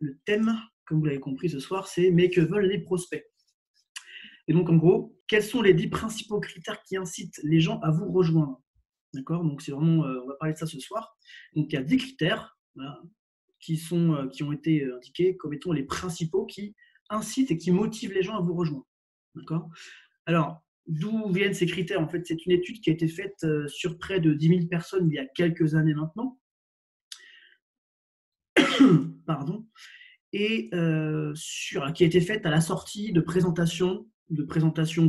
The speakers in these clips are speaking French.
Le thème, comme vous l'avez compris ce soir, c'est « Mais que veulent les prospects ?» Et donc, en gros, quels sont les 10 principaux critères qui incitent les gens à vous rejoindre? D'accord? Donc, c'est vraiment, on va parler de ça ce soir. Donc, il y a 10 critères, voilà, qui ont été indiqués comme étant les principaux qui incitent et qui motivent les gens à vous rejoindre. D'accord? Alors, d'où viennent ces critères? En fait, c'est une étude qui a été faite sur près de 10 000 personnes il y a quelques années maintenant. Pardon. Et qui a été faite à la sortie de présentations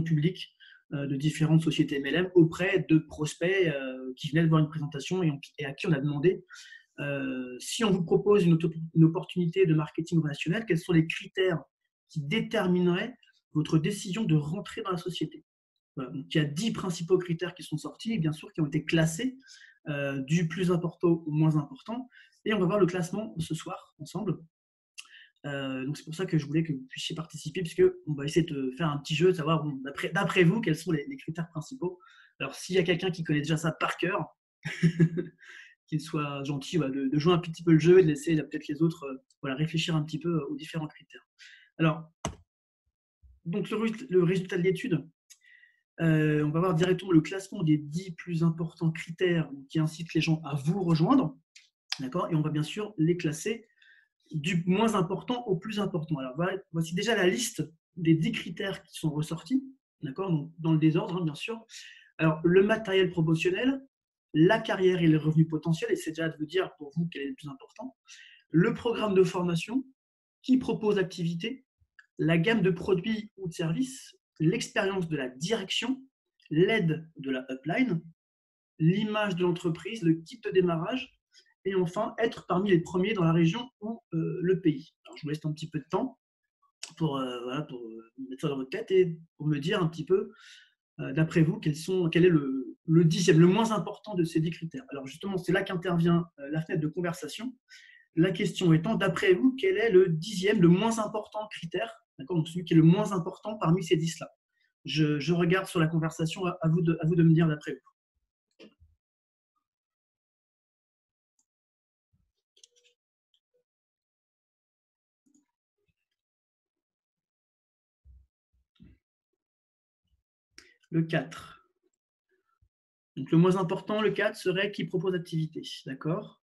publiques de différentes sociétés MLM auprès de prospects qui venaient de voir une présentation et à qui on a demandé si on vous propose une opportunité de marketing relationnel, quels sont les critères qui détermineraient votre décision de rentrer dans la société. Voilà. Donc, il y a 10 principaux critères qui sont sortis et bien sûr qui ont été classés du plus important au moins important. Et on va voir le classement ce soir ensemble. Donc c'est pour ça que je voulais que vous puissiez participer, puisqu'on va essayer de faire un petit jeu, de savoir, bon, d'après vous, quels sont les critères principaux. Alors s'il y a quelqu'un qui connaît déjà ça par cœur, qu'il soit gentil de jouer un petit peu le jeu et de laisser peut-être les autres réfléchir un petit peu aux différents critères. Alors, donc le résultat de l'étude, on va voir directement le classement des 10 plus importants critères qui incitent les gens à vous rejoindre, d'accord? Et on va bien sûr les classer du moins important au plus important. Alors, voici déjà la liste des 10 critères qui sont ressortis, d'accord, donc dans le désordre, hein, bien sûr. Alors, le matériel promotionnel, la carrière et les revenus potentiels, et c'est déjà de vous dire pour vous quel est le plus important. Le programme de formation, qui propose l'activité, la gamme de produits ou de services, l'expérience de la direction, l'aide de la upline, l'image de l'entreprise, le kit de démarrage, et enfin, être parmi les premiers dans la région ou le pays. Alors, je vous laisse un petit peu de temps pour mettre ça dans votre tête et pour me dire un petit peu, d'après vous, quel est le dixième, le moins important de ces 10 critères. Alors justement, c'est là qu'intervient la fenêtre de conversation. La question étant, d'après vous, quel est le dixième, le moins important critère, d'accord, donc celui qui est le moins important parmi ces 10-là. Je regarde sur la conversation, à vous de me dire d'après vous. Le 4. Donc le moins important, le 4, serait qui propose activité. D'accord?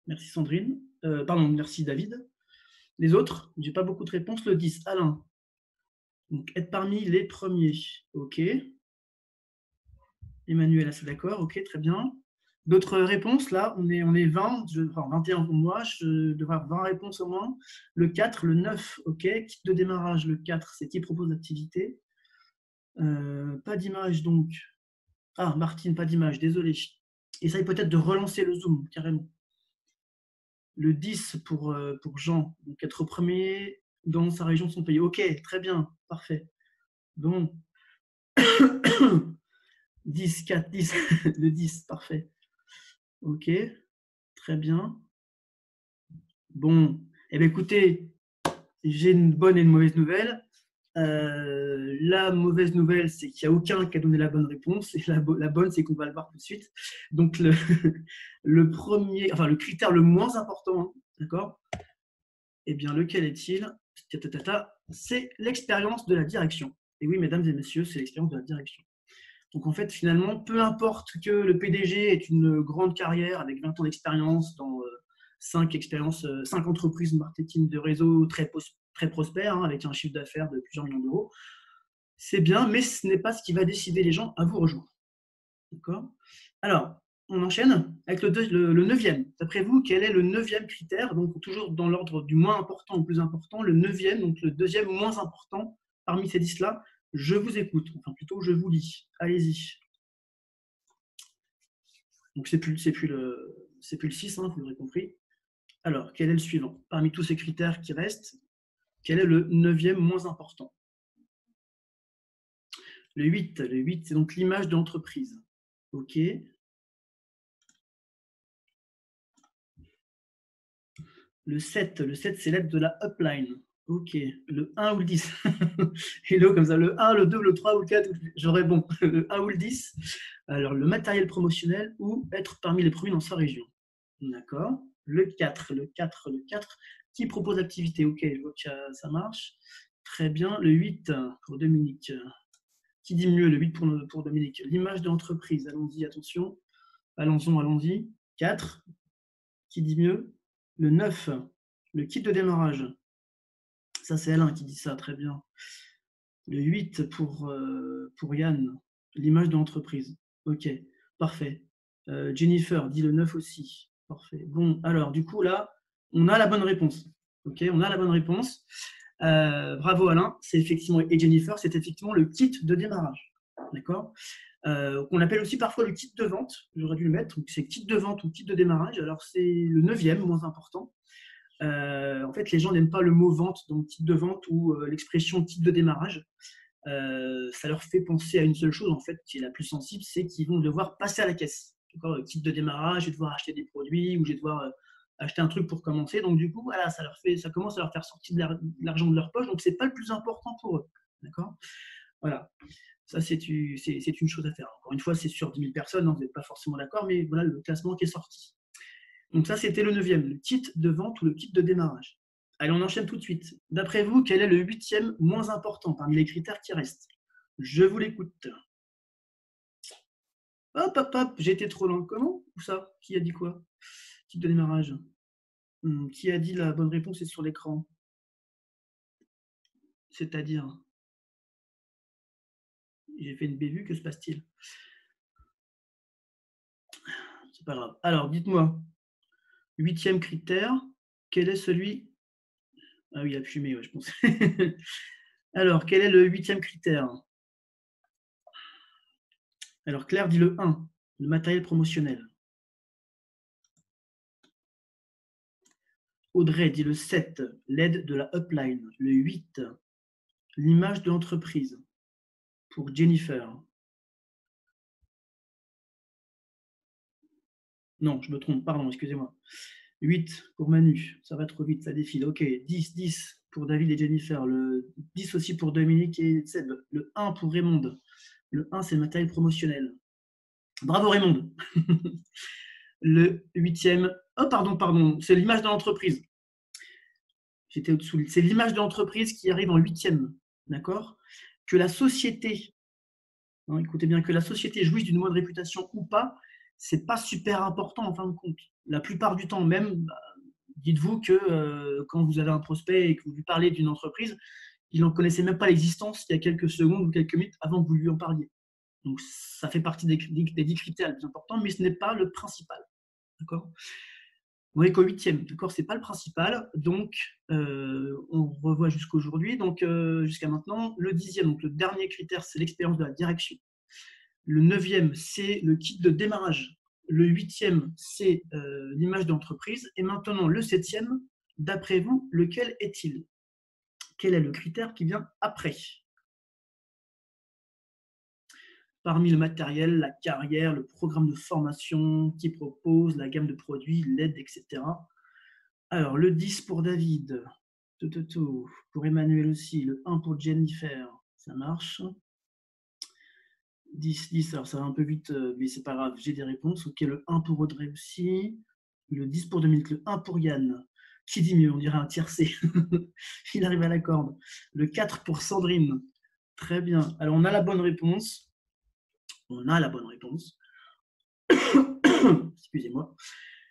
Merci Sandrine. Merci David. Les autres, j'ai pas beaucoup de réponses. Le 10, Alain. Donc être parmi les premiers. Ok. Emmanuel, c'est d'accord. Ok, très bien. D'autres réponses, là, on est 20, 21 pour moi, je devrais avoir 20 réponses au moins. Le 4, le 9, ok. Kit de démarrage, le 4, c'est qui propose l'activité. Pas d'image donc. Ah, Martine, pas d'image, désolé. Essaye peut-être de relancer le Zoom, carrément. Le 10 pour Jean, donc être premier dans sa région, son pays. Ok, très bien, parfait. Bon. 10, 4, 10, le 10, parfait. Ok, très bien. Bon, eh bien écoutez, j'ai une bonne et une mauvaise nouvelle. La mauvaise nouvelle, c'est qu'il n'y a aucun qui a donné la bonne réponse. Et la bonne, c'est qu'on va le voir tout de suite. Donc, le critère le moins important, d'accord? Eh bien, lequel est-il? C'est l'expérience de la direction. Et oui, mesdames et messieurs, c'est l'expérience de la direction. Donc, en fait, finalement, peu importe que le PDG ait une grande carrière avec 20 ans d'expérience dans 5 entreprises de marketing de réseau très prospères, hein, avec un chiffre d'affaires de plusieurs millions d'euros, c'est bien, mais ce n'est pas ce qui va décider les gens à vous rejoindre. D'accord? Alors, on enchaîne avec le 9e. D'après vous, quel est le 9e critère? Donc, toujours dans l'ordre du moins important au plus important, le 9e, donc le deuxième moins important parmi ces 10-là. Je vous écoute, enfin plutôt je vous lis. Allez-y. Donc, c'est plus le 6, hein, vous l'aurez compris. Alors, quel est le suivant? Parmi tous ces critères qui restent, quel est le 9e moins important? Le 8, c'est donc l'image de l'entreprise. OK. Le 7, c'est l'aide de la upline. Ok, le 1 ou le 10. Hello, comme ça, le 1, le 2, le 3 ou le 4, j'aurais bon, le 1 ou le 10. Alors, le matériel promotionnel ou être parmi les premiers dans sa région. D'accord. Le 4, Qui propose l'activité? Ok, je vois que ça marche. Très bien. Le 8 pour Dominique. Qui dit mieux? Le 8 pour Dominique. L'image de l'entreprise. Allons-y, attention. Allons-y. 4. Qui dit mieux? Le 9. Le kit de démarrage. Ça, c'est Alain qui dit ça. Très bien. Le 8 pour Yann. L'image de l'entreprise. Ok, parfait. Jennifer dit le 9 aussi. Parfait. Bon, alors, du coup, là, on a la bonne réponse. Ok, on a la bonne réponse. Bravo Alain, c'est effectivement, et Jennifer, c'est effectivement le kit de démarrage. D'accord, on appelle aussi parfois le kit de vente, j'aurais dû le mettre, donc c'est kit de vente ou kit de démarrage. Alors c'est le 9e, moins important. En fait, les gens n'aiment pas le mot vente, donc kit de vente ou l'expression kit de démarrage. Ça leur fait penser à une seule chose, en fait, qui est la plus sensible, c'est qu'ils vont devoir passer à la caisse. Kit de démarrage, je vais devoir acheter des produits ou je vais devoir acheter un truc pour commencer. Donc du coup, voilà, ça commence à leur faire sortir de l'argent de leur poche. Donc c'est pas le plus important pour eux, d'accord. Voilà, ça c'est une chose à faire. Encore une fois, c'est sur 10 000 personnes, hein, vous n'êtes pas forcément d'accord, mais voilà le classement qui est sorti. Donc ça, c'était le 9e, le kit de vente ou le kit de démarrage. Allez, on enchaîne tout de suite. D'après vous, quel est le 8e moins important parmi les critères qui restent? Je vous l'écoute. Hop, j'ai été trop lent. Comment? Où ça? Qui a dit quoi? Kit de démarrage. Qui a dit la bonne réponse est sur l'écran? C'est-à-dire, j'ai fait une bévue, que se passe-t-il? C'est pas grave. Alors, dites-moi, 8e critère, quel est celui... Ah oui, il a fumé, ouais, je pense. Alors, quel est le 8e critère? Alors, Claire dit le 1, le matériel promotionnel. Audrey dit le 7, l'aide de la upline. Le 8, l'image de l'entreprise. Pour Jennifer. Non, je me trompe, pardon, excusez-moi. 8 pour Manu, ça va trop vite, ça défile. Ok, 10 pour David et Jennifer. Le 10 aussi pour Dominique et Seb. Le 1 pour Raymond. Le 1, c'est le matériel promotionnel. Bravo Raymond. Le 8e, oh pardon, c'est l'image de l'entreprise. J'étais au-dessous. C'est l'image de l'entreprise qui arrive en 8e. D'accord? Que la société, hein, écoutez bien, que la société jouisse d'une bonne réputation ou pas, c'est pas super important en fin de compte. La plupart du temps même, dites-vous que quand vous avez un prospect et que vous lui parlez d'une entreprise, il n'en connaissait même pas l'existence il y a quelques secondes ou quelques minutes avant que vous lui en parliez. Donc ça fait partie des 10 critères les plus importants, mais ce n'est pas le principal. D'accord? Vous voyez qu'au 8e, d'accord, c'est pas le principal, donc on revoit jusqu'aujourd'hui, donc jusqu'à maintenant. Le 10e, donc le dernier critère, c'est l'expérience de la direction. Le 9e, c'est le kit de démarrage. Le 8e, c'est l'image d'entreprise. Et maintenant, le 7e, d'après vous, lequel est-il? Quel est le critère qui vient après? Parmi le matériel, la carrière, le programme de formation qui propose, la gamme de produits, l'aide, etc. Alors, le 10 pour David, pour Emmanuel aussi, le 1 pour Jennifer, ça marche. 10, alors ça va un peu vite, mais c'est pas grave, j'ai des réponses. Ok, le 1 pour Audrey aussi, le 10 pour Dominique, le 1 pour Yann. Qui dit mieux? On dirait un tiercé. Il arrive à la corde. Le 4 pour Sandrine. Très bien. Alors, on a la bonne réponse. Excusez-moi.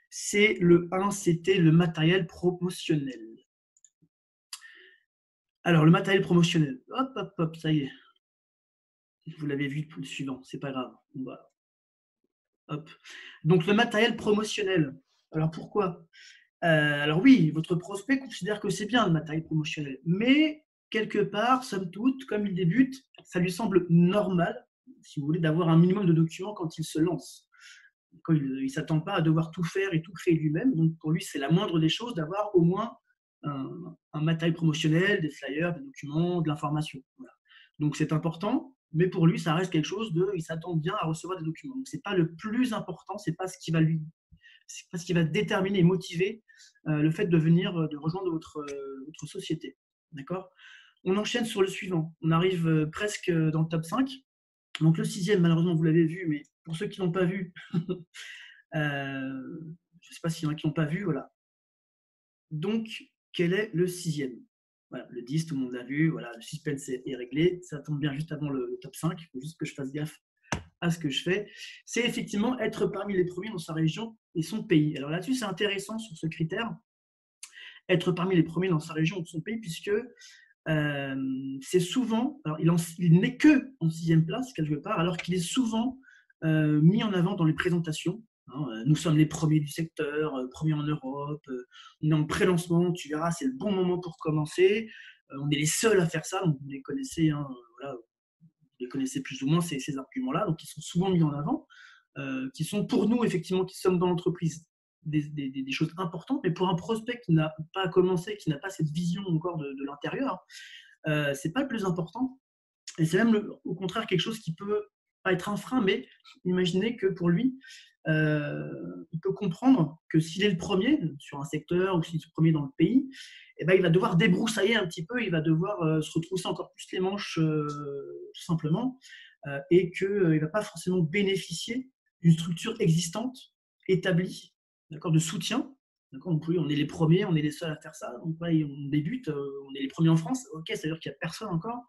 C'est le 1, c'était le matériel promotionnel. Alors, le matériel promotionnel. Hop, ça y est. Vous l'avez vu pour le suivant, c'est pas grave. Voilà. Hop. Donc, le matériel promotionnel. Alors, pourquoi? Alors oui, votre prospect considère que c'est bien le matériel promotionnel, mais quelque part, somme toute, comme il débute, ça lui semble normal, si vous voulez, d'avoir un minimum de documents quand il se lance. Quand il ne s'attend pas à devoir tout faire et tout créer lui-même, donc pour lui, c'est la moindre des choses d'avoir au moins un matériel promotionnel, des flyers, des documents, de l'information. Voilà. Donc c'est important, mais pour lui, ça reste quelque chose de, il s'attend bien à recevoir des documents. Donc c'est pas le plus important, c'est pas ce qui va déterminer et motiver le fait de venir, de rejoindre votre société. D'accord? On enchaîne sur le suivant. On arrive presque dans le top 5. Donc le 6e, malheureusement, vous l'avez vu, mais pour ceux qui ne l'ont pas vu, je ne sais pas s'il y en a qui n'ont pas vu, voilà. Donc, quel est le sixième? Voilà, le 10, tout le monde l'a vu, voilà, le suspense est réglé, ça tombe bien juste avant le top 5, il faut juste que je fasse gaffe à ce que je fais. C'est effectivement être parmi les premiers dans sa région et son pays. Alors là-dessus, c'est intéressant sur ce critère, être parmi les premiers dans sa région ou son pays, puisque c'est souvent, alors il n'est que en sixième place quelque part, alors qu'il est souvent mis en avant dans les présentations. Hein. Nous sommes les premiers du secteur, premiers en Europe, on est en pré-lancement, tu verras, c'est le bon moment pour commencer. On est les seuls à faire ça, donc vous les connaissez, hein, voilà, vous les connaissez plus ou moins ces arguments-là, donc ils sont souvent mis en avant, qui sont pour nous, effectivement, qui sommes dans l'entreprise, des choses importantes, mais pour un prospect qui n'a pas commencé, qui n'a pas cette vision encore de l'intérieur, c'est pas le plus important. Et c'est même au contraire quelque chose qui peut pas être un frein, mais imaginez que pour lui, il peut comprendre que s'il est le premier sur un secteur ou s'il est le premier dans le pays, eh ben, il va devoir débroussailler un petit peu, il va devoir se retrousser encore plus les manches, tout simplement, et qu'il ne va pas forcément bénéficier d'une structure existante, établie, d'accord, de soutien. D'accord, donc oui, on est les premiers, on est les seuls à faire ça, donc ouais, on débute, on est les premiers en France, ok, ça veut dire qu'il n'y a personne encore.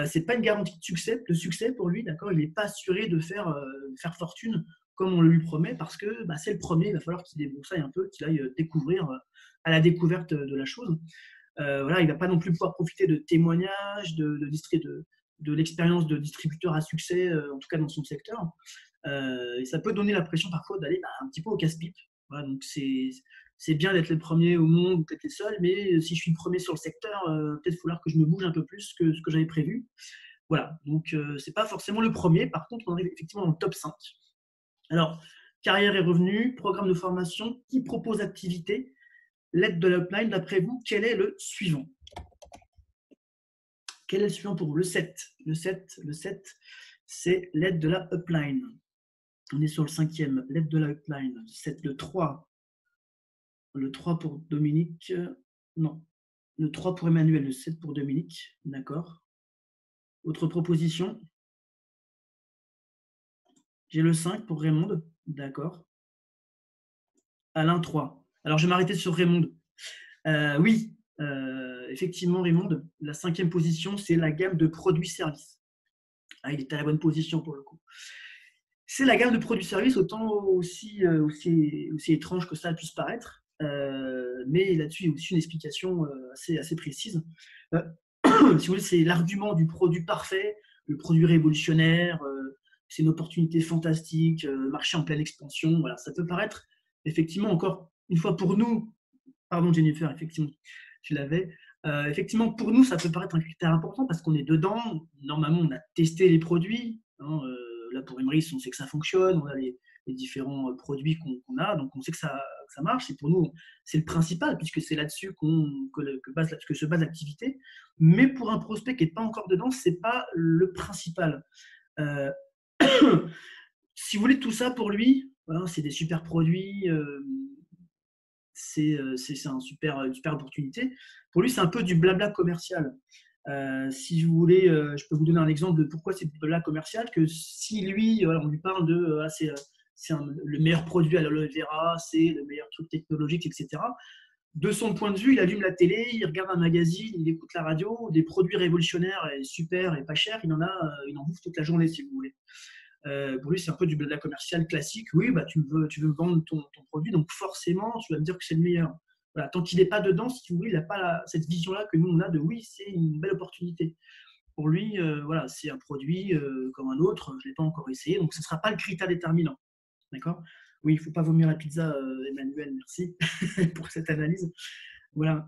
C'est pas une garantie de succès pour lui, d'accord. Il n'est pas assuré de faire fortune comme on le lui promet, parce que bah, c'est le premier, il va falloir qu'il débroussaille un peu, qu'il aille découvrir à la découverte de la chose. Voilà, il ne va pas non plus pouvoir profiter de témoignages, de l'expérience de distributeur à succès, en tout cas dans son secteur. Et ça peut donner l'impression parfois d'aller un petit peu au casse-pipe. Voilà, donc c'est bien d'être le premier au monde, ou peut-être les seuls, mais si je suis le premier sur le secteur, peut-être il va falloir que je me bouge un peu plus que ce que j'avais prévu. Voilà, donc c'est pas forcément le premier. Par contre, on arrive effectivement dans le top 5. Alors, carrière et revenus, programme de formation, qui propose activité, l'aide de l'upline, d'après vous, quel est le suivant? Quel est le suivant pour vous? Le 7. Le 7, c'est l'aide de la upline. On est sur le 5e, l'aide de la upline. 7, le 3. Le 3 pour Dominique. Non. Le 3 pour Emmanuel, le 7 pour Dominique. D'accord. Autre proposition? J'ai le 5 pour Raymond. D'accord. Alain, 3. Alors, je vais m'arrêter sur Raymond. Oui, effectivement, Raymond, la 5e position, c'est la gamme de produits-services. Ah, il est à la bonne position pour le coup. C'est la gamme de produits-services, autant aussi étrange que ça puisse paraître. Mais là-dessus, il y a aussi une explication assez précise. Si vous voulez, c'est l'argument du produit parfait, le produit révolutionnaire, c'est une opportunité fantastique, marché en pleine expansion. Voilà, ça peut paraître effectivement encore une fois pour nous, pardon Jennifer, effectivement, tu l'avais. Effectivement, pour nous, ça peut paraître un critère important parce qu'on est dedans. Normalement, on a testé les produits. Hein, là, pour Emeris, on sait que ça fonctionne. On a les différents produits qu'on a, donc on sait que ça marche. Et pour nous, c'est le principal puisque c'est là-dessus que se base l'activité. Mais pour un prospect qui n'est pas encore dedans, c'est pas le principal. Euh, si vous voulez tout ça pour lui, voilà, c'est des super produits. C'est une super opportunité. Pour lui, c'est un peu du blabla commercial. Si vous voulez, je peux vous donner un exemple de pourquoi c'est du blabla commercial, que si lui, on lui parle de le meilleur produit à l'aloe vera, c'est le meilleur truc technologique, etc. De son point de vue, il allume la télé, il regarde un magazine, il écoute la radio, des produits révolutionnaires et super et pas chers, il en bouffe toute la journée si vous voulez. Pour lui, c'est un peu du blabla commercial classique. Oui, bah, tu veux me vendre ton produit, donc forcément, tu vas me dire que c'est le meilleur. Voilà, tant qu'il n'est pas dedans, si vous voulez, il n'a pas cette vision-là que nous, on a de oui, c'est une belle opportunité. Pour lui, voilà, c'est un produit comme un autre, je ne l'ai pas encore essayé, donc ce ne sera pas le critère déterminant. D'accord? Oui, il ne faut pas vomir la pizza, Emmanuel, merci pour cette analyse. Voilà,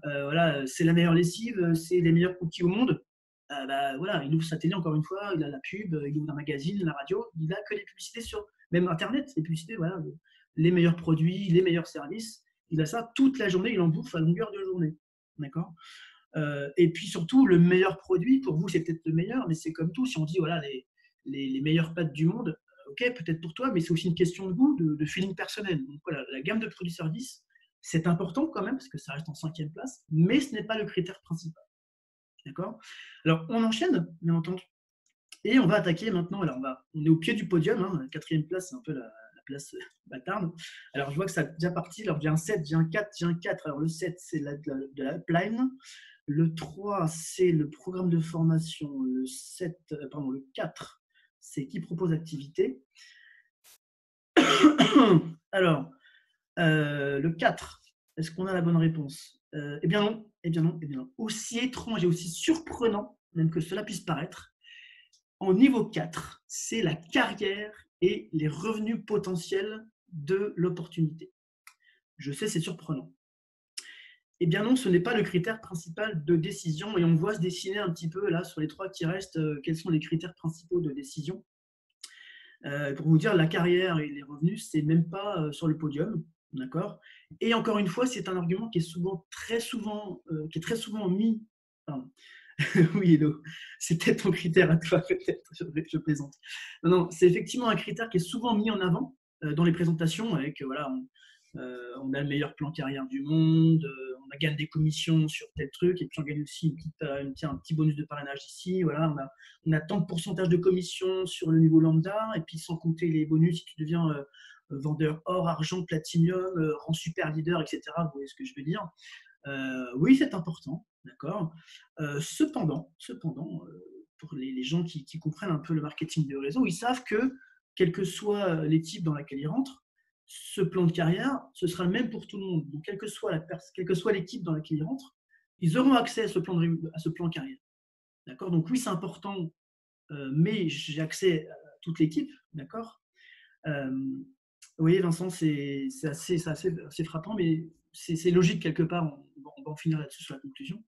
c'est la meilleure lessive, c'est les meilleurs cookies au monde. Bah, voilà, il ouvre sa télé encore une fois, il a la pub, il ouvre un magazine, la radio, il a que les publicités sur même Internet, les publicités, voilà, les meilleurs produits, les meilleurs services. Il a ça toute la journée, il en bouffe à longueur de journée. D'accord. Et puis surtout, le meilleur produit, pour vous, c'est peut-être le meilleur, mais c'est comme tout, si on dit voilà, les meilleures pâtes du monde, ok, peut-être pour toi, mais c'est aussi une question de goût, de feeling personnel. Donc voilà, la gamme de produits-services, c'est important quand même, parce que ça reste en 5e place, mais ce n'est pas le critère principal. D'accord. Alors, on enchaîne, bien entendu. Et on va attaquer maintenant. Alors, on est au pied du podium. Hein, la 4e place, c'est un peu la place bâtarde. Alors, je vois que ça a déjà parti. Alors, j'ai un 7, j'ai un 4, j'ai un 4. Alors, le 7, c'est de la upline. Le 3, c'est le programme de formation. Le 4, c'est qui propose activité. Alors, le 4, est-ce qu'on a la bonne réponse? Eh bien non, eh bien non, eh bien non. Aussi étrange et aussi surprenant, même que cela puisse paraître, en niveau 4, c'est la carrière et les revenus potentiels de l'opportunité. Je sais, c'est surprenant. Eh bien non, ce n'est pas le critère principal de décision et on voit se dessiner un petit peu là sur les 3 qui restent, quels sont les critères principaux de décision. Pour vous dire, la carrière et les revenus, c'est même pas sur le podium, d'accord. Et encore une fois, c'est un argument qui est très souvent mis. Pardon. Oui, Hello, c'est peut-être ton critère à toi, peut-être, je plaisante. Non, non, c'est effectivement un critère qui est souvent mis en avant dans les présentations, avec voilà, on a le meilleur plan carrière du monde, on gagne des commissions sur tel truc, et puis on gagne aussi un petit bonus de parrainage ici. Voilà, on a tant de pourcentage de commissions sur le niveau lambda, et puis sans compter les bonus si tu deviens vendeur or, argent, platinum, rang super leader, etc. Vous voyez ce que je veux dire? Oui, c'est important, d'accord. Cependant, pour les gens qui comprennent un peu le marketing de réseau, ils savent que, quelle que soit l'équipe dans laquelle ils rentrent, ce plan de carrière, ce sera le même pour tout le monde. Donc, quelle que soit l'équipe dans laquelle ils rentrent, ils auront accès à ce plan carrière. D'accord. Donc, oui, c'est important, mais j'ai accès à toute l'équipe, d'accord. Vous voyez, Vincent, c'est assez frappant, mais c'est logique quelque part. On va en finir là-dessus sur la conclusion.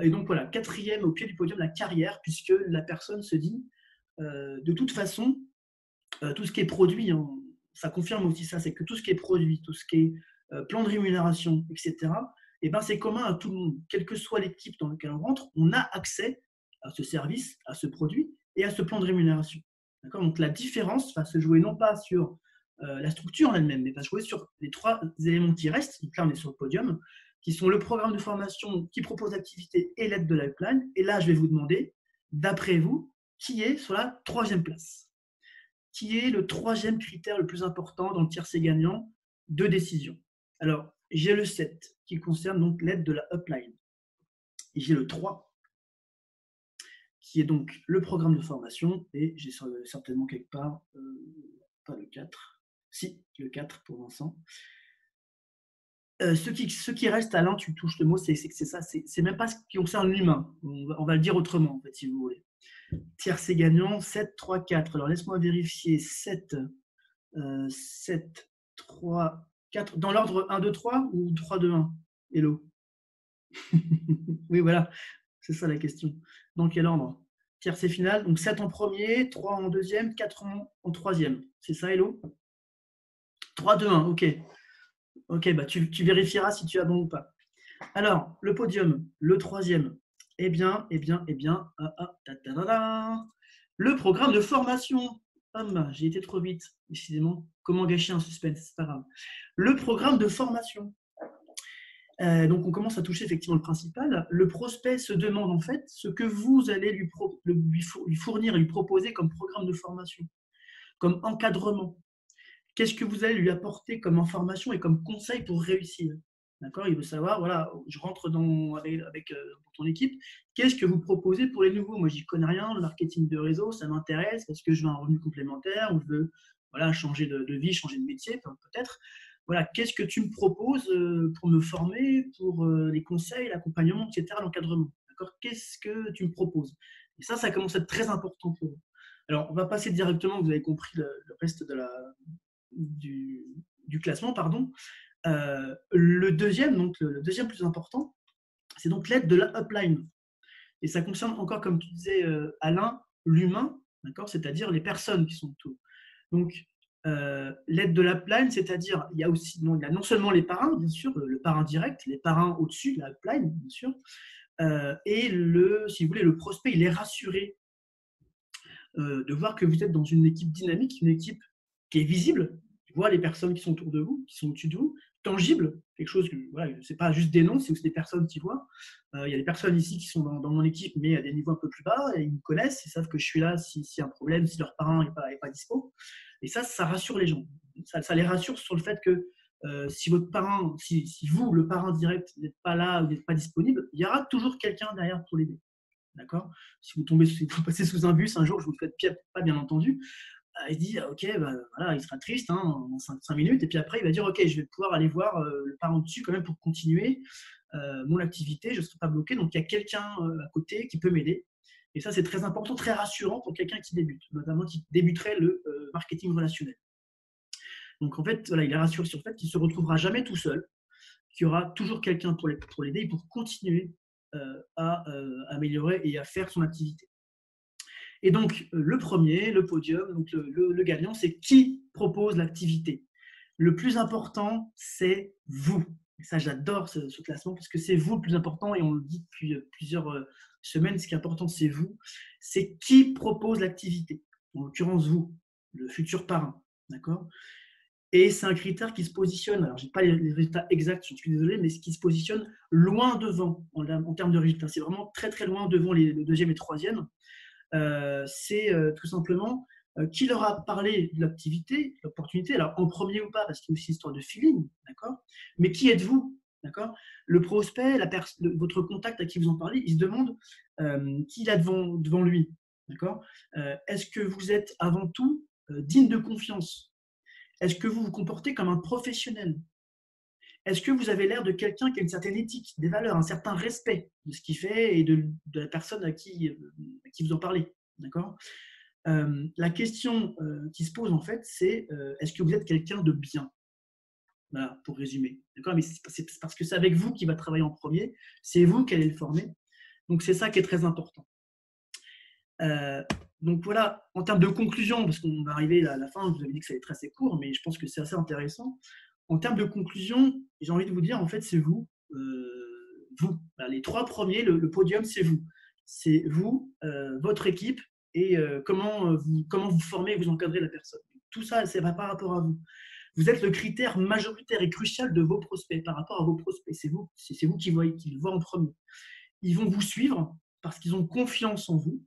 Et donc voilà, 4e au pied du podium, la carrière, puisque la personne se dit, de toute façon, tout ce qui est produit, hein, ça confirme aussi ça, c'est que tout ce qui est produit, tout ce qui est plan de rémunération, etc., eh ben, c'est commun à tout le monde. Quelle que soit l'équipe dans laquelle on rentre, on a accès à ce service, à ce produit et à ce plan de rémunération. Donc la différence va se jouer non pas sur la structure en elle-même, mais va se jouer sur les 3 éléments qui restent. Donc là, on est sur le podium, qui sont le programme de formation qui propose l'activité et l'aide de la pipeline. Et là, je vais vous demander, d'après vous, qui est sur la 3e place? Qui est le 3e critère le plus important dans le tiercé gagnant de décision? Alors, j'ai le 7 qui concerne donc l'aide de la upline. Et j'ai le 3 qui est donc le programme de formation. Et j'ai certainement quelque part, pas le 4, si, le 4 pour Vincent. Ce qui reste, Alain, tu touches le mot, c'est ça, c'est même pas ce qui concerne l'humain. On va le dire autrement, en fait, si vous voulez. Tiercé gagnant, 7, 3, 4. Alors, laisse-moi vérifier. 7, 7, 3, 4. Dans l'ordre 1, 2, 3 ou 3, 2, 1? Hello. Oui, voilà, c'est ça la question. Dans quel ordre? Tiercé final, donc 7 en premier, 3 en deuxième, 4 en troisième. C'est ça, Hello? 3, 2, 1, ok. Ok, bah tu vérifieras si tu as bon ou pas. Alors, le podium, le 3e. Eh bien, le programme de formation. J'ai été trop vite, décidément. Comment gâcher un suspense? C'est pas grave. Le programme de formation. Donc, on commence à toucher effectivement le principal. Le prospect se demande en fait ce que vous allez lui fournir, lui proposer comme programme de formation, comme encadrement. Qu'est-ce que vous allez lui apporter comme information et comme conseil pour réussir? D'accord. Il veut savoir, voilà, je rentre avec ton équipe, qu'est-ce que vous proposez pour les nouveaux? Moi, j'y connais rien, le marketing de réseau, ça m'intéresse, parce que je veux un revenu complémentaire ou je veux voilà, changer de vie, changer de métier, peut-être. Voilà, qu'est-ce que tu me proposes pour me former, pour les conseils, l'accompagnement, etc., l'encadrement? D'accord. Qu'est-ce que tu me proposes? Et ça commence à être très important pour vous. Alors, on va passer directement, vous avez compris le reste du classement, pardon. Le deuxième plus important, c'est donc l'aide de la upline. Et ça concerne encore, comme tu disais, Alain, l'humain, d'accord, c'est-à-dire les personnes qui sont autour. Donc, l'aide de l'upline, c'est-à-dire, il y a non seulement les parrains, bien sûr, le parrain direct, les parrains au-dessus de la upline, bien sûr, et si vous voulez, le prospect, il est rassuré de voir que vous êtes dans une équipe dynamique, une équipe qui est visible, tu vois les personnes qui sont autour de vous, qui sont au-dessus de vous, tangible, quelque chose que, voilà, c'est pas juste des noms, c'est aussi des personnes qui voient. Il y a des personnes ici qui sont dans mon équipe, mais à des niveaux un peu plus bas, et ils me connaissent, ils savent que je suis là s'il y a un problème, si leur parrain n'est pas dispo. Et ça rassure les gens. ça les rassure sur le fait que si votre parrain, si vous, le parrain direct, n'êtes pas là, vous n'êtes pas disponible, il y aura toujours quelqu'un derrière pour l'aider. D'accord? Si si vous passez sous un bus un jour, je vous le souhaite pas, bien entendu, il dit ok, bah, voilà, il sera triste en 5 minutes, et puis après il va dire ok, je vais pouvoir aller voir le parent dessus quand même pour continuer mon activité, je ne serai pas bloqué, donc il y a quelqu'un à côté qui peut m'aider. Et ça, c'est très important, très rassurant pour quelqu'un qui débute, notamment qui débuterait le marketing relationnel. Donc en fait, voilà, il est rassuré sur le fait qu'il ne se retrouvera jamais tout seul, qu'il y aura toujours quelqu'un pour l'aider et pour continuer à améliorer et à faire son activité. Et donc, le premier, le podium, donc le gagnant, c'est qui propose l'activité. Le plus important, c'est vous. Et ça, j'adore ce classement parce que c'est vous le plus important et on le dit depuis plusieurs semaines. Ce qui est important, c'est vous. C'est qui propose l'activité. En l'occurrence, vous, le futur parrain. D'accord? Et c'est un critère qui se positionne, alors je n'ai pas les résultats exacts, je suis désolé, mais qui se positionne loin devant en termes de résultats. C'est vraiment très très loin devant le deuxième et troisième. C'est tout simplement qui leur a parlé de l'activité, de l'opportunité, alors en premier ou pas, parce qu'il y a aussi une histoire de feeling, d'accord? Mais qui êtes-vous, d'accord? Le prospect, votre contact à qui vous en parlez, il se demande qui il a devant lui, d'accord? Est-ce que vous êtes avant tout digne de confiance? Est-ce que vous vous comportez comme un professionnel? Est-ce que vous avez l'air de quelqu'un qui a une certaine éthique, des valeurs, un certain respect de ce qu'il fait et de la personne à qui vous en parlez? D'accord? La question qui se pose en fait, c'est est-ce que vous êtes quelqu'un de bien? Voilà, pour résumer. D'accord? Mais c'est parce que c'est avec vous qu'il va travailler en premier, c'est vous qui allez le former. Donc c'est ça qui est très important. Donc voilà, en termes de conclusion, parce qu'on va arriver à la fin, je vous avais dit que ça allait être assez court, mais je pense que c'est assez intéressant. En termes de conclusion, j'ai envie de vous dire, en fait, c'est vous. Vous. Les trois premiers, le podium, c'est vous. C'est vous, votre équipe, et comment vous formez et vous encadrez la personne. Tout ça, c'est par rapport à vous. Vous êtes le critère majoritaire et crucial de vos prospects par rapport à vos prospects. C'est vous qui le voient en premier. Ils vont vous suivre parce qu'ils ont confiance en vous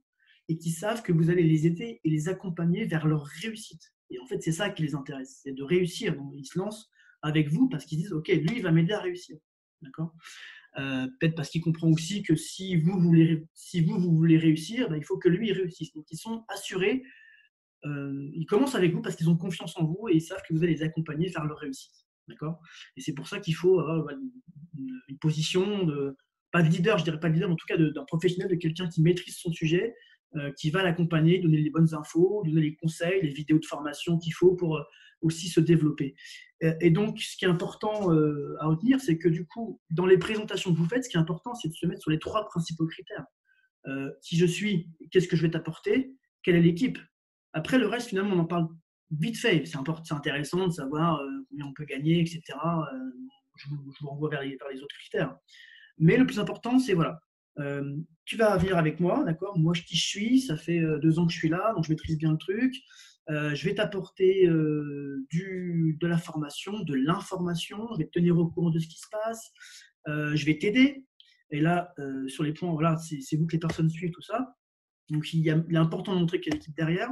et qu'ils savent que vous allez les aider et les accompagner vers leur réussite. Et en fait, c'est ça qui les intéresse, c'est de réussir. Donc, ils se lancent avec vous parce qu'ils disent, OK, lui, il va m'aider à réussir. D'accord? Peut-être parce qu'il comprend aussi que si vous voulez réussir, il faut que lui, il réussisse. Donc, ils sont assurés. Ils commencent avec vous parce qu'ils ont confiance en vous et ils savent que vous allez les accompagner vers leur réussite. D'accord? Et c'est pour ça qu'il faut avoir une position pas de leader, je dirais pas de leader, mais en tout cas d'un professionnel, de quelqu'un qui maîtrise son sujet, qui va l'accompagner, donner les bonnes infos, donner les conseils, les vidéos de formation qu'il faut pour aussi se développer. Et donc, ce qui est important à retenir, c'est que du coup, dans les présentations que vous faites, ce qui est important, c'est de se mettre sur les trois principaux critères. Qui je suis, qu'est-ce que je vais t'apporter, quelle est l'équipe. Après, le reste, finalement, on en parle vite fait. C'est intéressant de savoir combien on peut gagner, etc. Je vous renvoie vers les autres critères. Mais le plus important, c'est voilà, tu vas venir avec moi, d'accord? Moi, qui je suis, ça fait 2 ans que je suis là, donc je maîtrise bien le truc. Je vais t'apporter de la formation, de l'information, je vais te tenir au courant de ce qui se passe, je vais t'aider. Et là, sur les points, voilà, c'est vous que les personnes suivent, tout ça. Donc, il est important de montrer qu'il y a l'équipe derrière.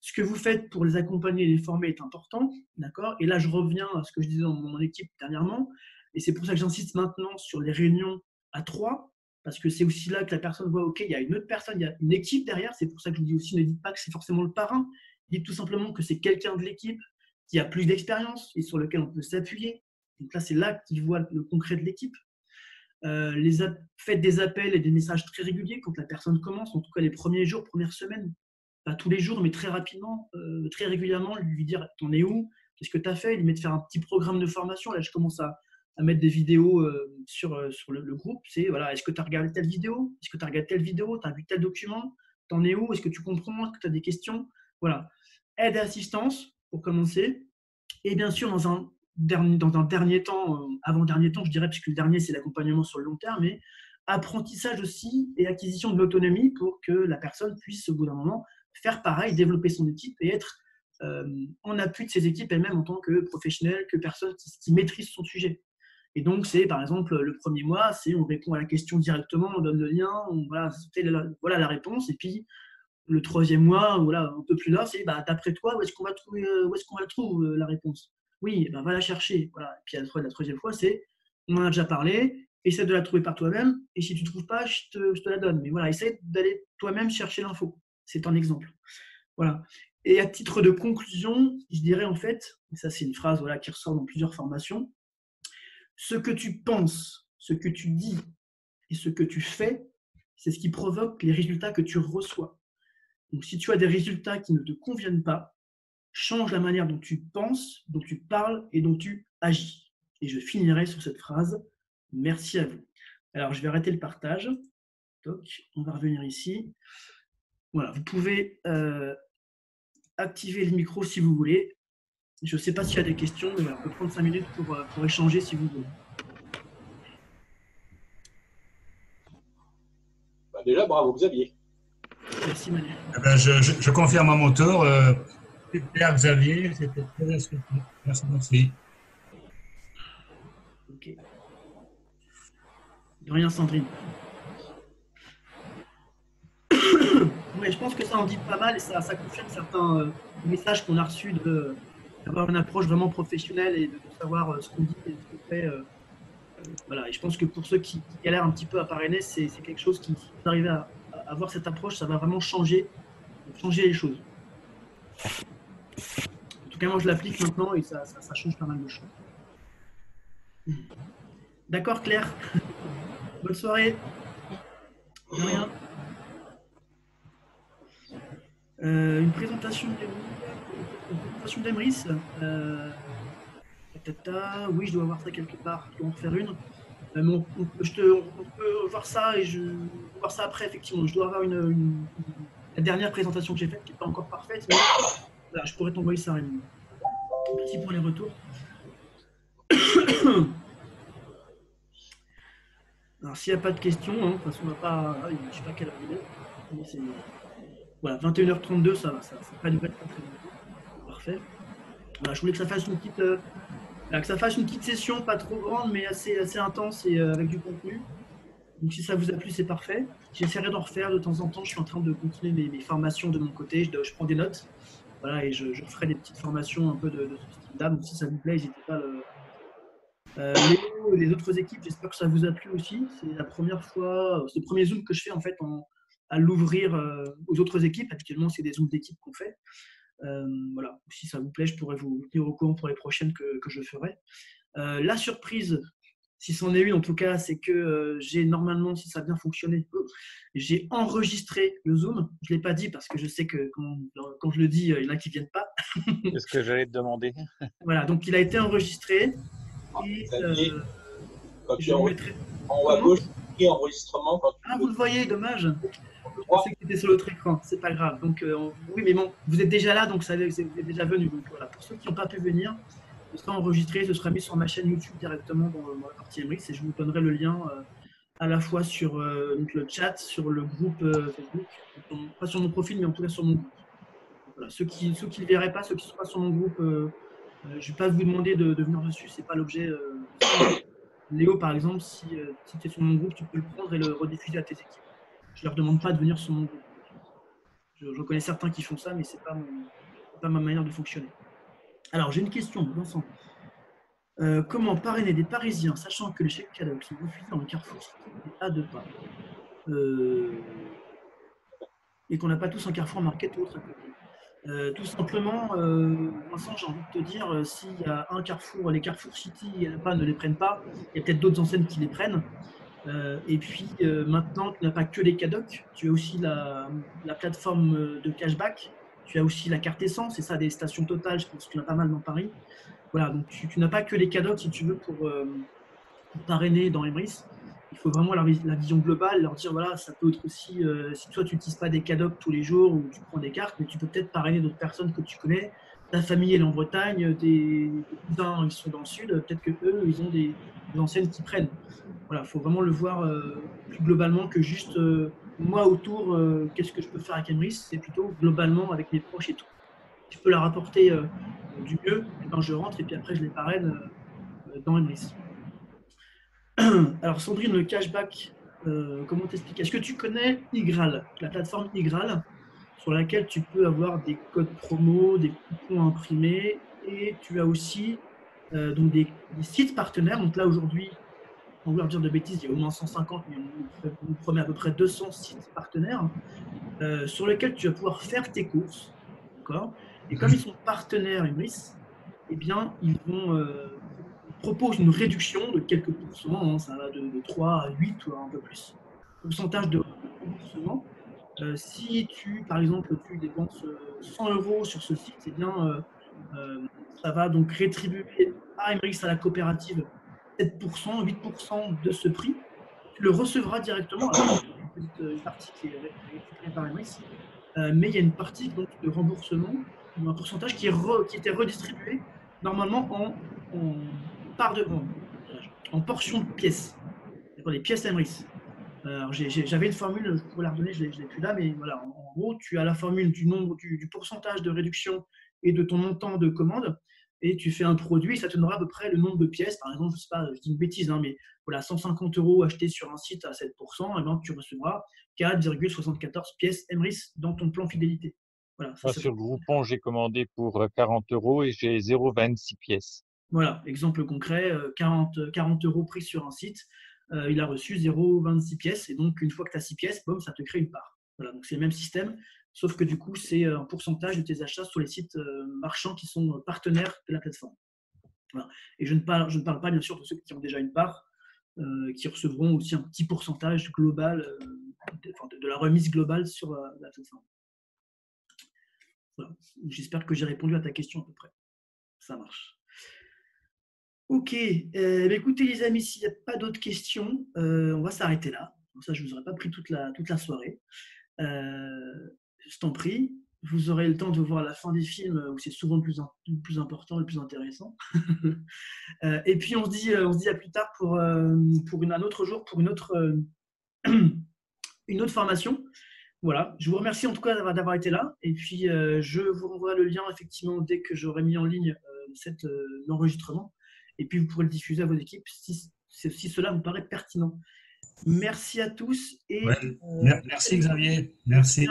Ce que vous faites pour les accompagner et les former est important, d'accord? Et là, je reviens à ce que je disais dans mon équipe dernièrement, et c'est pour ça que j'insiste maintenant sur les réunions à 3, parce que c'est aussi là que la personne voit, OK, il y a une autre personne, il y a une équipe derrière. C'est pour ça que je dis aussi, ne dites pas que c'est forcément le parrain, dites tout simplement que c'est quelqu'un de l'équipe qui a plus d'expérience et sur lequel on peut s'appuyer. Donc là, c'est là qu'il voit le concret de l'équipe. Faites des appels et des messages très réguliers quand la personne commence, en tout cas les premiers jours, premières semaines. Pas tous les jours, mais très rapidement, très régulièrement, lui dire t'en es où, qu'est-ce que tu as fait, lui mettre faire un petit programme de formation. Là, je commence à mettre des vidéos sur le groupe. C'est voilà, est-ce que tu as regardé telle vidéo, est-ce que tu as regardé telle vidéo, tu as vu tel document, t'en es où, est-ce que tu comprends, est-ce que tu as des questions. Voilà, aide et assistance pour commencer. Et bien sûr, dans un dernier temps, avant-dernier temps, je dirais, puisque le dernier, c'est l'accompagnement sur le long terme, mais apprentissage aussi et acquisition de l'autonomie pour que la personne puisse, au bout d'un moment, faire pareil, développer son équipe et être en appui de ses équipes elle-même en tant que professionnel, que personne qui maîtrise son sujet. Et donc, c'est par exemple le premier mois, c'est on répond à la question directement, on donne le lien, voilà la réponse, et puis le troisième mois, voilà, un peu plus là, c'est bah, d'après toi, où est-ce qu'on va trouver, où est-ce qu'on va trouver la réponse? Oui, eh ben, va la chercher. Voilà. Et puis la troisième fois, c'est on en a déjà parlé, essaie de la trouver par toi-même, et si tu ne trouves pas, je te la donne. Mais voilà, essaie d'aller toi-même chercher l'info. C'est un exemple. Voilà. Et à titre de conclusion, je dirais en fait, et ça c'est une phrase voilà, qui ressort dans plusieurs formations, ce que tu penses, ce que tu dis et ce que tu fais, c'est ce qui provoque les résultats que tu reçois. Donc si tu as des résultats qui ne te conviennent pas, change la manière dont tu penses, dont tu parles et dont tu agis. Et je finirai sur cette phrase. Merci à vous. Alors, je vais arrêter le partage. Toc, on va revenir ici. Voilà, vous pouvez activer le micro si vous voulez. Je ne sais pas s'il y a des questions, mais on peut prendre 5 minutes pour échanger si vous voulez. Bah déjà, bravo Xavier. Merci Manu. Eh ben, je confirme à mon tour. Super Xavier, c'était très instructif. Merci. Ok. De rien Sandrine. Ouais, je pense que ça en dit pas mal et ça confirme certains messages qu'on a reçus d'avoir une approche vraiment professionnelle et de savoir ce qu'on dit et ce qu'on fait. Voilà. Et je pense que pour ceux qui galèrent un petit peu à parrainer, c'est quelque chose qui, si vous arrivez à avoir cette approche, ça va vraiment changer les choses. En tout cas, moi, je l'applique maintenant et ça change pas mal de choses. D'accord, Claire. Bonne soirée. De rien. Une présentation d'Emrys. Oui, je dois avoir ça quelque part. Je dois en refaire une. On peut voir ça et je vais voir ça après, effectivement. Je dois avoir la dernière présentation que j'ai faite qui n'est pas encore parfaite. Mais voilà, je pourrais t'envoyer ça, Raymond. Merci pour les retours. Alors, s'il n'y a pas de questions, hein, de toute façon, on va pas. Je ne sais pas quelle heure il est. Voilà, 21h32, ça va. Ça pas durer très longtemps. Parfait. Voilà, je voulais que ça fasse une petite session, pas trop grande, mais assez intense et avec du contenu. Donc si ça vous a plu, c'est parfait. J'essaierai d'en refaire de temps en temps. Je suis en train de continuer mes formations de mon côté. Je prends des notes. Voilà, et je ferai des petites formations un peu de ce style-là. Donc si ça vous plaît, n'hésitez pas Léo et les autres équipes, j'espère que ça vous a plu aussi. C'est la première fois, c'est le premier Zoom que je fais en fait à l'ouvrir aux autres équipes. Actuellement, c'est des Zooms d'équipe qu'on fait. Voilà, si ça vous plaît, je pourrais vous tenir au courant pour les prochaines que je ferai. La surprise, si c'en est une en tout cas, c'est que j'ai normalement, si ça a bien fonctionné, j'ai enregistré le Zoom. Je ne l'ai pas dit parce que je sais que quand je le dis, il y en a qui ne viennent pas. C'est ce que j'allais te demander. Voilà, donc il a été enregistré. Et je le mettrai en haut à gauche, enregistrement. Vous le voyez, dommage. Je pensais que c'était sur l'autre écran, c'est pas grave. Donc, oui, mais bon, vous êtes déjà là, donc vous êtes déjà venu. Donc voilà, pour ceux qui n'ont pas pu venir, ce sera enregistré, ce sera mis sur ma chaîne YouTube directement dans la partie Emrys et je vous donnerai le lien à la fois sur donc le chat, sur le groupe Facebook, pas sur mon profil, mais en tout cas sur mon groupe. Voilà, ceux qui ne le verraient pas, ceux qui ne sont pas sur mon groupe, je ne vais pas vous demander de venir dessus, c'est pas l'objet. Léo, par exemple, si tu es sur mon groupe, tu peux le prendre et le rediffuser à tes équipes. Je ne leur demande pas de venir sur mon groupe. Je connais certains qui font ça, mais ce n'est pas ma manière de fonctionner. Alors, j'ai une question, Vincent. Comment parrainer des Parisiens, sachant que les chèques cadeaux sont refusés dans le Carrefour City à 2 pas et qu'on n'a pas tous un Carrefour Market ou autre à côté. Tout simplement, Vincent, j'ai envie de te dire, s'il y a un Carrefour, les Carrefour City et pas ne les prennent pas, il y a peut-être d'autres enseignes qui les prennent. Et puis maintenant, tu n'as pas que les CADOC, tu as aussi la plateforme de cashback, tu as aussi la carte essence, et ça, des stations Total, je pense qu'il y en a pas mal dans Paris. Voilà, donc tu n'as pas que les CADOC si tu veux pour parrainer dans Emrys. Il faut vraiment la vision globale, leur dire voilà, ça peut être aussi, si toi tu n'utilises pas des CADOC tous les jours ou tu prends des cartes, mais tu peux peut-être parrainer d'autres personnes que tu connais. Ta famille elle est en Bretagne, tes cousins ils sont dans le sud, peut-être que eux ils ont des enseignes qui prennent. Voilà, il faut vraiment le voir plus globalement que juste moi autour, qu'est-ce que je peux faire avec Emrys, c'est plutôt globalement avec mes proches et tout. Je peux leur apporter du mieux, et ben je rentre et puis après je les parraine dans Emrys. Alors Sandrine, le cashback, comment t'expliquer? Est-ce que tu connais Igral, la plateforme Igral? sur laquelle tu peux avoir des codes promo, des coupons imprimés, et tu as aussi donc des sites partenaires. Donc là, aujourd'hui, sans vouloir dire de bêtises, il y a au moins 150, mais on promet à peu près 200 sites partenaires sur lesquels tu vas pouvoir faire tes courses. D'accord ? Et comme ils sont partenaires Emrys, eh bien, ils proposent une réduction de quelques pourcents, ça va de 3 à 8 ou un peu plus, pourcentage de remboursement. Si par exemple, tu dépenses 100 € sur ce site, eh bien, ça va donc rétribuer à Emrys, à la coopérative, 7%, 8% de ce prix. Tu le recevras directement. Alors, il y a une partie qui est récupérée par Emrys, mais il y a une partie donc, de remboursement, ou un pourcentage qui était redistribué normalement en portions de pièces. Les pièces Emrys. J'avais une formule, je pourrais la redonner, je ne l'ai plus là, mais voilà, en gros, tu as la formule du pourcentage de réduction et de ton montant de commande, et tu fais un produit, ça te donnera à peu près le nombre de pièces. Par exemple, je ne sais pas, je dis une bêtise, mais voilà, 150 € achetés sur un site à 7%, et bien tu recevras 4,74 pièces Emrys dans ton plan fidélité. Voilà, Moi, sur Groupon, j'ai commandé pour 40 € et j'ai 0,26 pièces. Voilà, exemple concret, 40 € pris sur un site, il a reçu 0,26 pièces, et donc une fois que tu as 6 pièces, boum, ça te crée une part. Voilà, donc c'est le même système, sauf que du coup, c'est un pourcentage de tes achats sur les sites marchands qui sont partenaires de la plateforme. Voilà. Et je ne parle pas bien sûr de ceux qui ont déjà une part, qui recevront aussi un petit pourcentage global, de la remise globale sur la plateforme. Voilà. J'espère que j'ai répondu à ta question à peu près. Ça marche. Ok, écoutez les amis, s'il n'y a pas d'autres questions, on va s'arrêter là. Comme ça, je ne vous aurai pas pris toute la soirée. Je t'en prie, vous aurez le temps de voir la fin des films où c'est souvent le plus important, le plus intéressant. Et puis on se dit à plus tard pour un autre jour, pour une autre formation. Voilà, je vous remercie en tout cas d'avoir été là. Et puis je vous renvoie le lien effectivement dès que j'aurai mis en ligne l'enregistrement. Et puis vous pourrez le diffuser à vos équipes si cela vous paraît pertinent. Merci à tous. Et, merci Xavier. Merci.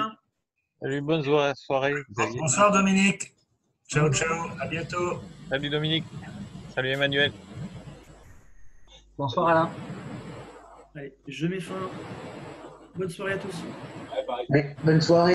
Salut, bonne soirée Xavier. Bonsoir Dominique. Ciao, ciao. À bientôt. Salut Dominique. Salut Emmanuel. Bonsoir Alain. Allez, je mets fin. Bonne soirée à tous. Ouais, pareil. Ouais, bonne soirée.